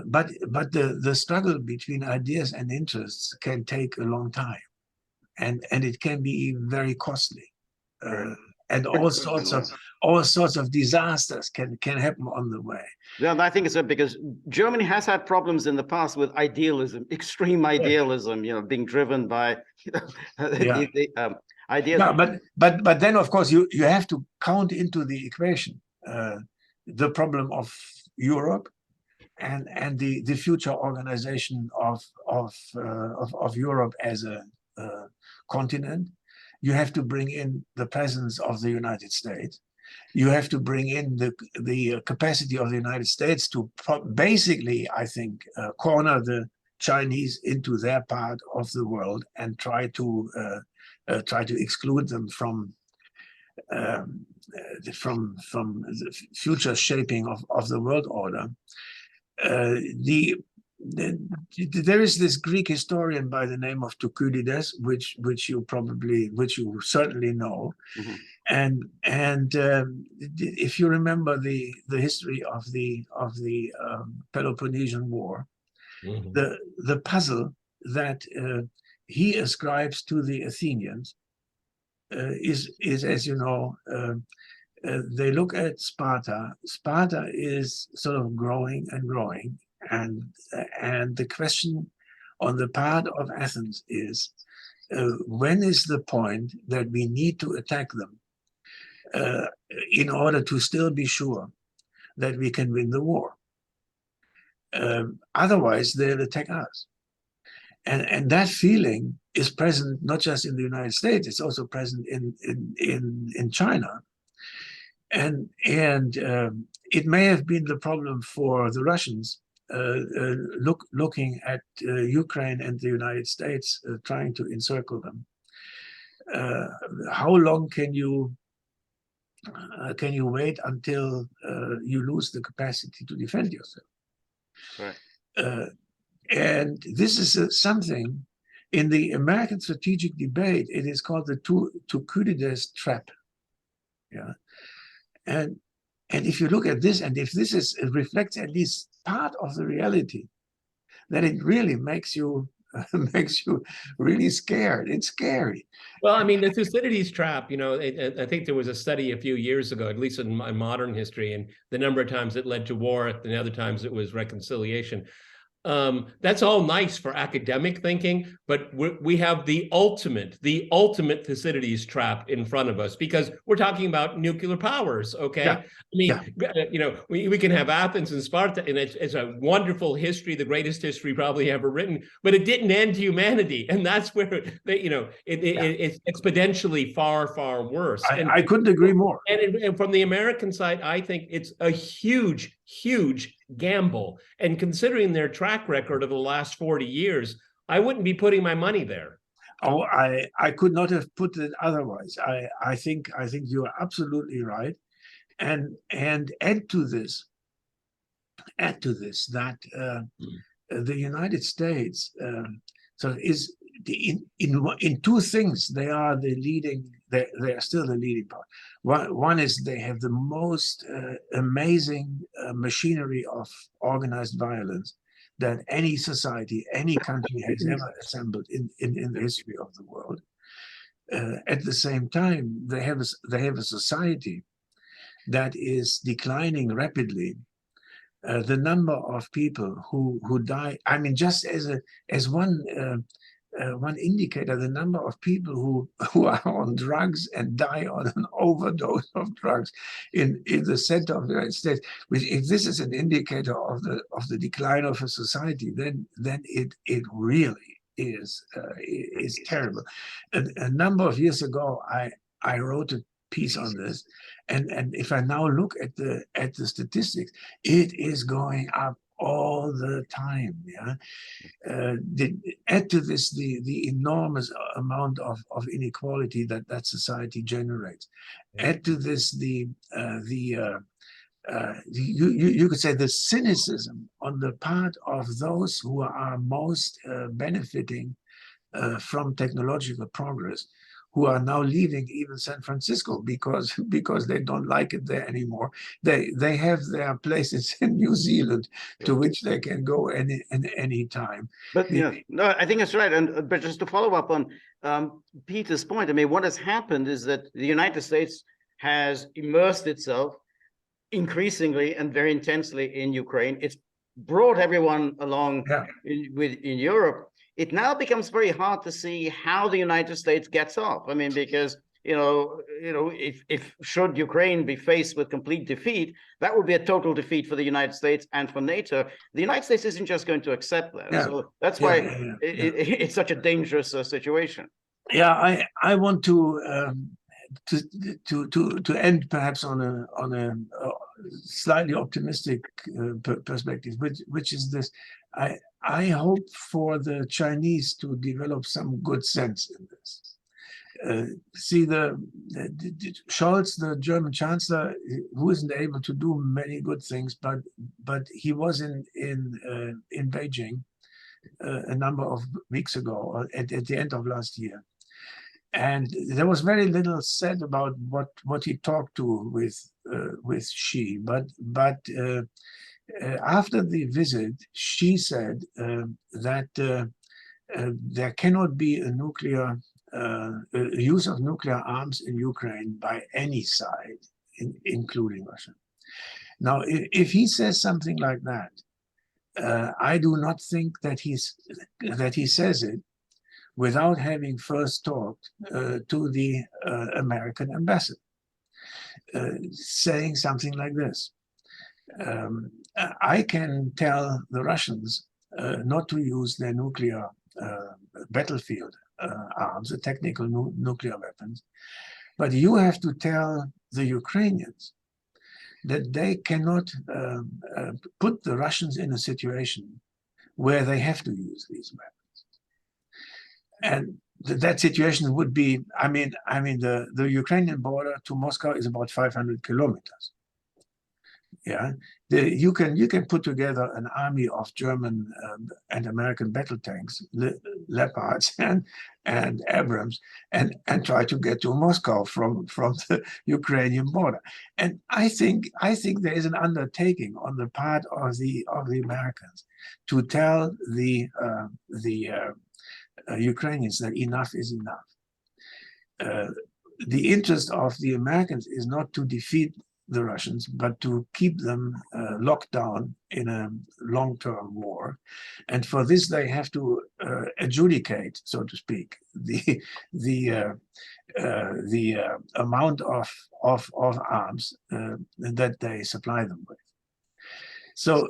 [SPEAKER 2] but the struggle between ideas and interests can take a long time, and it can be very costly. And all sorts of disasters can happen on the way.
[SPEAKER 1] Yeah, I think it's because Germany has had problems in the past with idealism, extreme idealism, being driven by ideas.
[SPEAKER 2] Yeah, but then of course you have to count into the equation the problem of Europe and the future organization of Europe as a continent. You have to bring in the presence of the United States. You have to bring in the capacity of the United States to basically, I think, corner the Chinese into their part of the world and try to exclude them from the future shaping of the world order. There is this Greek historian by the name of Thukydides, which you certainly know, and if you remember the history of the Peloponnesian War, the puzzle that he ascribes to the Athenians is, as you know, they look at Sparta. Sparta is sort of growing and growing. And the question on the part of Athens is, when is the point that we need to attack them in order to still be sure that we can win the war? Otherwise, they'll attack us. And that feeling is present not just in the United States; it's also present in China. And it may have been the problem for the Russians looking at Ukraine and the United States, trying to encircle them. How long can you wait until you lose the capacity to defend yourself?
[SPEAKER 1] Right.
[SPEAKER 2] And this is something in the American strategic debate. It is called the Thucydides trap. Yeah, and if you look at this, and if this reflects at least part of the reality, then it really makes you really scared. It's scary.
[SPEAKER 3] Well, I mean, the Thucydides trap, I think there was a study a few years ago, at least in modern history, and the number of times it led to war, and the other times it was reconciliation. That's all nice for academic thinking, but we have the ultimate Thucydides trap in front of us, because we're talking about nuclear powers. Okay,
[SPEAKER 2] yeah.
[SPEAKER 3] I mean, we can have Athens and Sparta, and it's a wonderful history, the greatest history probably ever written, but it didn't end humanity, and that's where it's exponentially far worse.
[SPEAKER 2] I couldn't agree more.
[SPEAKER 3] And from the American side, I think it's a huge gamble. And considering their track record of the last 40 years, I wouldn't be putting my money there.
[SPEAKER 2] Oh, I could not have put it otherwise. I think you are absolutely right. And add to this that the United States is in two things. They are the leading. They are still the leading power. One is they have the most amazing machinery of organized violence that any society, any country has ever assembled in the history of the world. At the same time, they have a society that is declining rapidly. The number of people who die, I mean, just as one indicator, the number of people who are on drugs and die on an overdose of drugs in the center of the United States. If this is an indicator of the decline of a society, then it really is terrible. A number of years ago, I wrote a piece on this, and if I now look at the statistics, it is going up all the time. Yeah, add to this the enormous amount of inequality that society generates. Add to this you could say the cynicism on the part of those who are most benefiting from technological progress, who are now leaving even San Francisco because they don't like it there anymore. They have their places in New Zealand to which they can go any time.
[SPEAKER 1] But no, I think that's right. But just to follow up on Peter's point, I mean, what has happened is that the United States has immersed itself increasingly and very intensely in Ukraine. It's brought everyone along in Europe. It now becomes very hard to see how the United States gets off. I mean, because if should Ukraine be faced with complete defeat, that would be a total defeat for the United States and for NATO. The United States isn't just going to accept that. Yeah. So that's why it's such a dangerous situation.
[SPEAKER 2] Yeah, I want to end perhaps on a slightly optimistic perspective, which is this. I hope for the Chinese to develop some good sense in this. See, Scholz, the German chancellor, who isn't able to do many good things, but he was in Beijing a number of weeks ago, at the end of last year, and there was very little said about what he talked to with Xi, but after the visit, Xi said that there cannot be a nuclear use of nuclear arms in Ukraine by any side, including Russia. Now, if he says something like that, I do not think that he says it without having first talked to the American ambassador, saying something like this. I can tell the Russians not to use their nuclear battlefield arms, the technical nuclear weapons, but you have to tell the Ukrainians that they cannot put the Russians in a situation where they have to use these weapons. And that situation would be, the Ukrainian border to Moscow is about 500 kilometers. Yeah, you can put together an army of German and American battle tanks, Leopards and Abrams, and try to get to Moscow from the Ukrainian border. And I think there is an undertaking on the part of the Americans to tell the Ukrainians that enough is enough. The interest of the Americans is not to defeat the Russians, but to keep them locked down in a long-term war. And for this, they have to adjudicate, so to speak, the amount of arms that they supply them with. So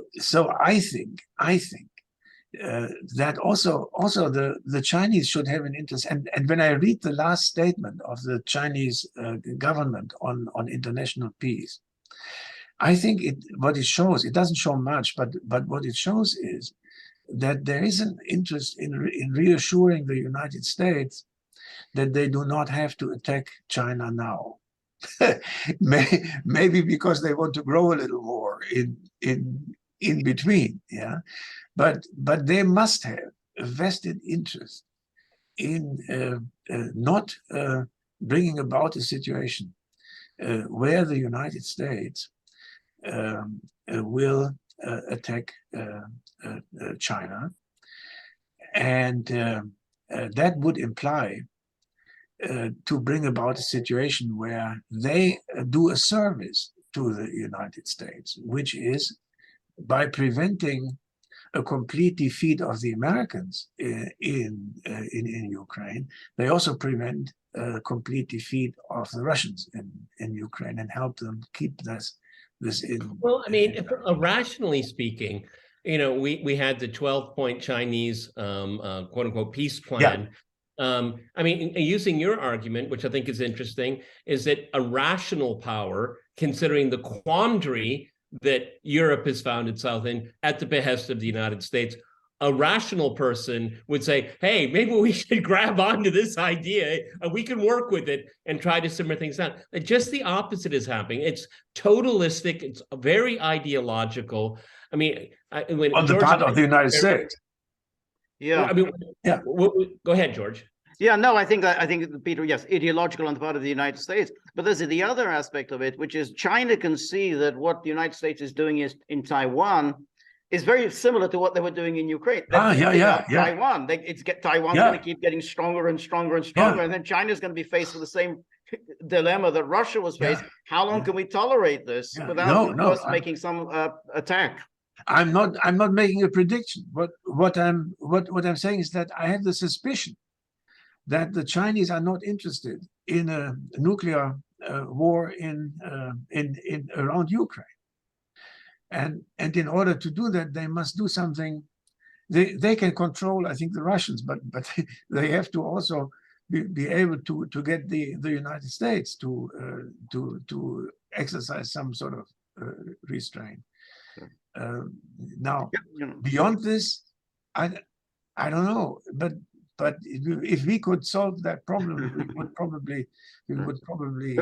[SPEAKER 2] I think that also the Chinese should have an interest. And when I read the last statement of the Chinese government on international peace, I think what it shows, it doesn't show much, but what it shows is that there is an interest in reassuring the United States that they do not have to attack China now. Maybe because they want to grow a little more in between, yeah. But they must have a vested interest in not bringing about a situation where the United States will attack China. And that would imply to bring about a situation where they do a service to the United States, which is by preventing a complete defeat of the Americans in Ukraine, they also prevent a complete defeat of the Russians in Ukraine and help them keep this in.
[SPEAKER 3] Well, I mean, rationally speaking, we had the 12-point Chinese quote unquote peace plan. Yeah. I mean, using your argument, which I think is interesting, is that a rational power, considering the quandary that Europe has found itself in at the behest of the United States, a rational person would say, hey, maybe we should grab onto this idea and we can work with it and try to simmer things down. Just the opposite is happening. It's totalistic. It's very ideological. I mean, when
[SPEAKER 2] on the part of the United States.
[SPEAKER 1] Yeah.
[SPEAKER 3] I mean, yeah. Go ahead, George.
[SPEAKER 1] Yeah, no, I think Peter, yes, ideological on the part of the United States. But there's the other aspect of it, which is China can see that what the United States is doing in Taiwan is very similar to what they were doing in Ukraine. Taiwan. Taiwan's going to keep getting stronger and stronger and stronger, and then China's going to be faced with the same dilemma that Russia was faced. How long can we tolerate this without making some attack?
[SPEAKER 2] I'm not making a prediction. What I'm saying is that I have the suspicion that the Chinese are not interested in a nuclear war in around Ukraine, and in order to do that, they must do something. They can control, I think, the Russians, but they have to also be able to get the United States to exercise some sort of restraint. Now, beyond this, I don't know, but if we could solve that problem, we would probably.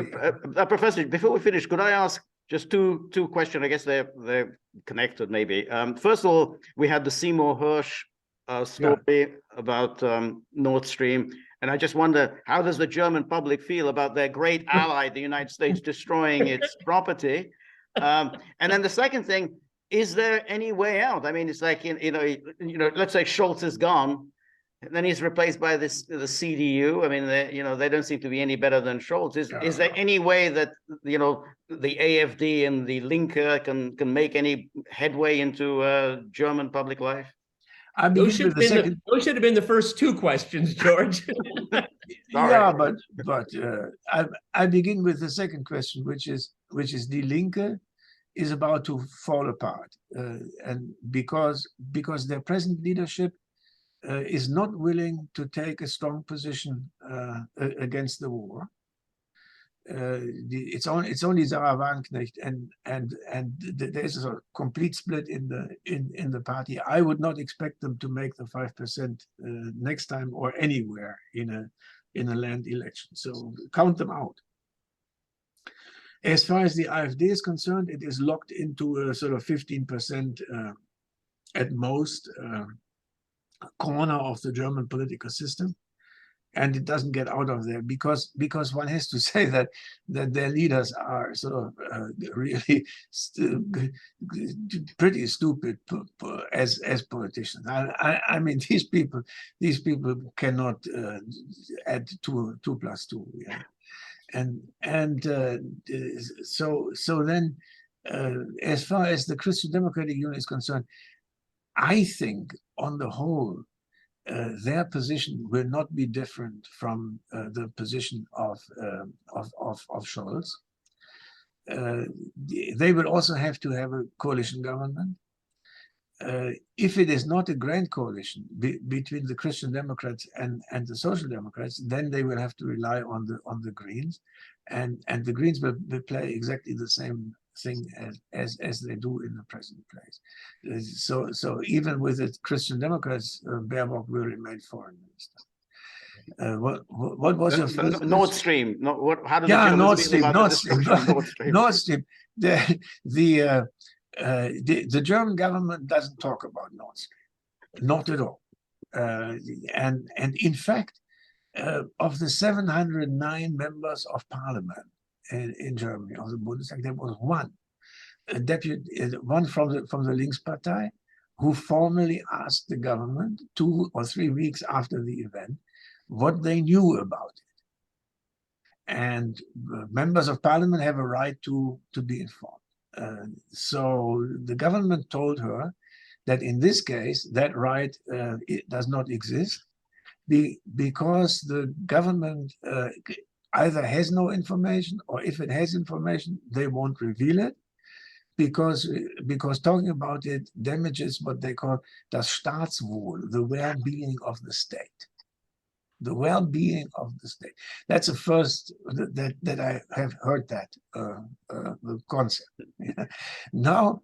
[SPEAKER 1] Professor, before we finish, could I ask just two questions? I guess they're connected, maybe. First of all, we had the Seymour Hersh story about Nord Stream, and I just wonder, how does the German public feel about their great ally, the United States, destroying its property? And then the second thing, is there any way out? I mean, it's like let's say Scholz is gone. And then he's replaced by the CDU. I mean, they don't seem to be any better than Scholz. Is there any way that the AfD and the Linke can make any headway into German public life?
[SPEAKER 3] Those should have been the first two questions, George.
[SPEAKER 2] Yeah, but I begin with the second question, which is Die Linke is about to fall apart, and because their present leadership is not willing to take a strong position against the war. it's only Sarah Wagenknecht, and there's a complete split in the party. I would not expect them to make the 5% next time or anywhere in a land election. So count them out. As far as the AfD is concerned, it is locked into a sort of 15% at most corner of the German political system. And it doesn't get out of there because one has to say that their leaders are sort of really pretty stupid as politicians. I mean, these people cannot add two plus two. Yeah, and so then as far as the Christian Democratic Union is concerned, I think on the whole, their position will not be different from the position of Scholz. They will also have to have a coalition government. If it is not a grand coalition between the Christian Democrats and the Social Democrats, then they will have to rely on the Greens, and the Greens will play exactly the same thing as they do in the present place. So even with the Christian Democrats, Baerbock will remain foreign minister. What was your first
[SPEAKER 1] Nord Stream? How did
[SPEAKER 2] yeah,
[SPEAKER 1] the
[SPEAKER 2] Nord
[SPEAKER 1] Germans
[SPEAKER 2] Stream,
[SPEAKER 1] feel about the destruction of Nord Stream?
[SPEAKER 2] Nord Stream. The German government doesn't talk about Nord Stream, not at all. And in fact, of the 709 members of parliament in Germany, of the Bundestag, there was one from the Linkspartei who formally asked the government 2 or 3 weeks after the event what they knew about it. And members of parliament have a right to be informed. So the government told her that in this case, that right it does not exist because the government either has no information, or if it has information, they won't reveal it, because talking about it damages what they call das Staatswohl, the well-being of the state. The well-being of the state. That's the first that I have heard that concept. Now,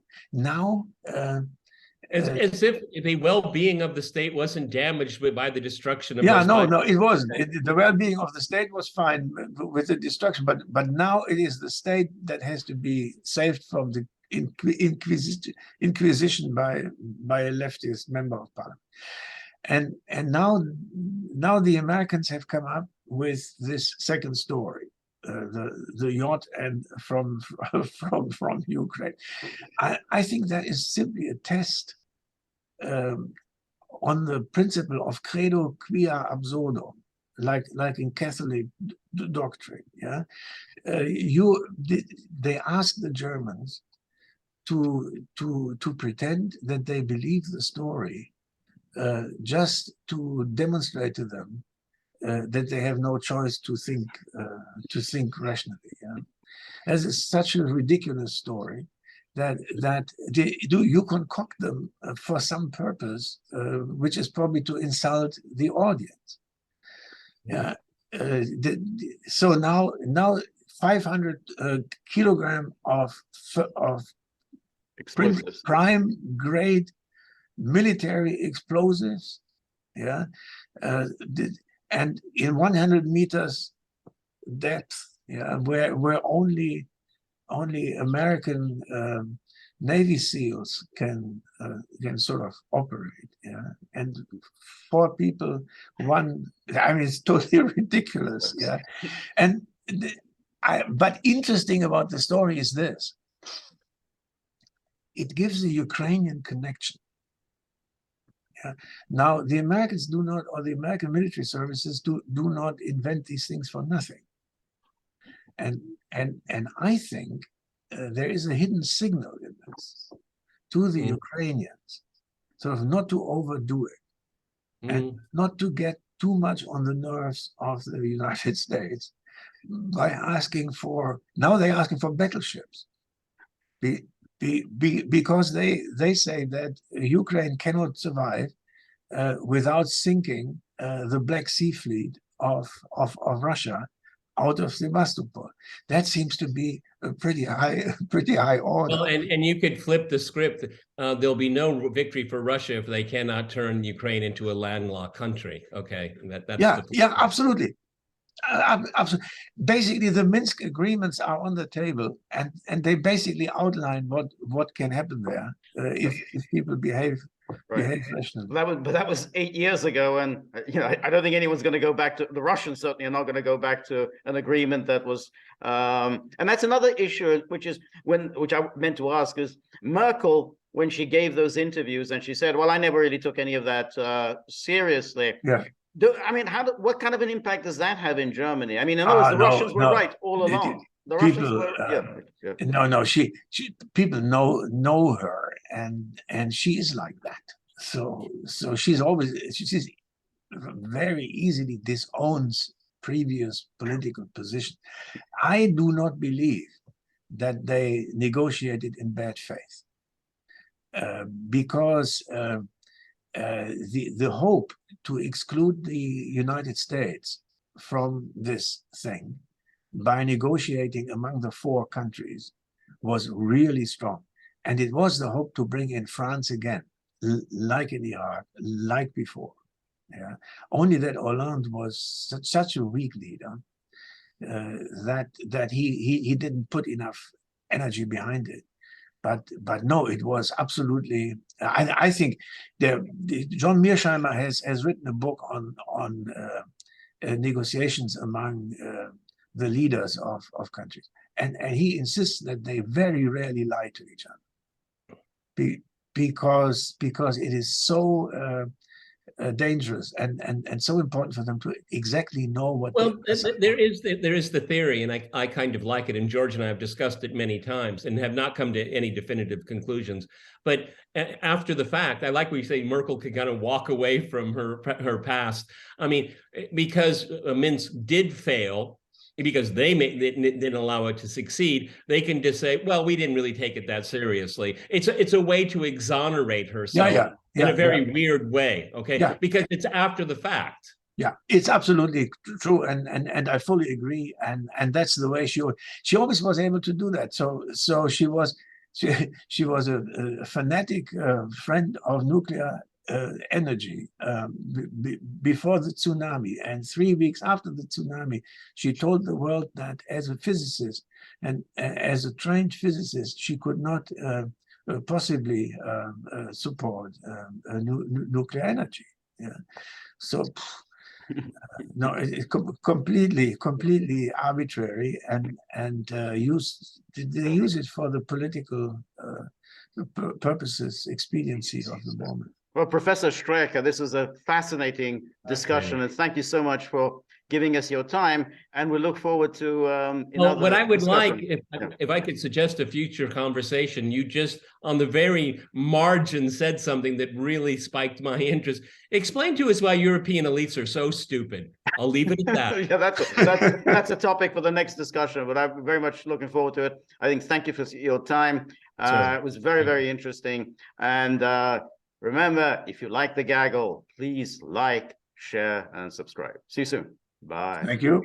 [SPEAKER 3] as if the well-being of the state wasn't damaged by the destruction of
[SPEAKER 2] no, it wasn't. The well-being of the state was fine with the destruction, but now it is the state that has to be saved from the inquisition by a leftist member of parliament. And now the Americans have come up with this second story, the yacht and from Ukraine. I think that is simply a test on the principle of credo quia absurdum, like in Catholic doctrine. Yeah, they ask the Germans to pretend that they believe the story, just to demonstrate to them that they have no choice to think rationally. Yeah? As it's such a ridiculous story that you concoct them for some purpose, which is probably to insult the audience. Yeah. So now 500 kilogram of prime grade military explosives, yeah, and in 100 meters depth, yeah, where only American Navy SEALs can sort of operate, yeah, and 4 people, I mean, it's totally ridiculous, yeah, and but interesting about the story is this: it gives a Ukrainian connection. Yeah. Now, the Americans do not, or the American military services do not invent these things for nothing. And I think there is a hidden signal in this to the Ukrainians, sort of not to overdo it and not to get too much on the nerves of the United States by asking for, now they're asking for battleships. Because they say that Ukraine cannot survive without sinking the Black Sea fleet of Russia out of Sevastopol. That seems to be a pretty high order.
[SPEAKER 3] Well, and you could flip the script. There'll be no victory for Russia if they cannot turn Ukraine into a landlocked country. Okay, that's
[SPEAKER 2] absolutely. Absolutely. Basically, the Minsk agreements are on the table, and they basically outline what can happen there if people behave rationally.
[SPEAKER 1] That was 8 years ago, and I don't think anyone's going to go back to, the Russians certainly are not going to go back to an agreement that was and that's another issue, which I meant to ask, is Merkel, when she gave those interviews and she said, well, I never really took any of that seriously.
[SPEAKER 2] Yeah.
[SPEAKER 1] What kind of an impact does that have in Germany? I mean, in other words, the Russians were right all along. The Russians were,
[SPEAKER 2] No, she people know her, and she is like that. So she's very easily disowns previous political position. I do not believe that they negotiated in bad faith, because the hope to exclude the United States from this thing by negotiating among the four countries was really strong. And it was the hope to bring in France again, like in Iraq, like before. Yeah. Only that Hollande was such a weak leader that he didn't put enough energy behind it. But no, it was absolutely. I think John Mearsheimer has written a book on negotiations among the leaders of countries, and he insists that they very rarely lie to each other, because it is so dangerous and so important for them to exactly know what.
[SPEAKER 3] Well, there is the theory, and I kind of like it, and George and I have discussed it many times and have not come to any definitive conclusions. But after the fact, I like what you say, Merkel could kind of walk away from her past. I mean, because Minsk did fail, because they didn't allow it to succeed, they can just say, well, we didn't really take it that seriously. It's a way to exonerate herself in a very weird way, okay? Because it's after the fact.
[SPEAKER 2] Yeah, it's absolutely true, and I fully agree, and that's the way she always was able to do that. So she was a fanatic friend of nuclear energy before the tsunami, and 3 weeks after the tsunami, she told the world that as a physicist and as a trained physicist, she could not possibly support nuclear energy. Yeah, so no, it's completely arbitrary, and they use it for the political purposes, expediency of the moment.
[SPEAKER 1] Well, Professor Streeck, this was a fascinating discussion, and thank you so much for giving us your time. And we look forward to.
[SPEAKER 3] What I would like, if I could suggest a future conversation, you just on the very margin said something that really spiked my interest. Explain to us why European elites are so stupid. I'll leave it at that.
[SPEAKER 1] Yeah, that's a topic for the next discussion, but I'm very much looking forward to it. I think thank you for your time. It was very, very interesting. And remember, if you like the Gaggle, please like, share, and subscribe. See you soon. Bye.
[SPEAKER 2] Thank you.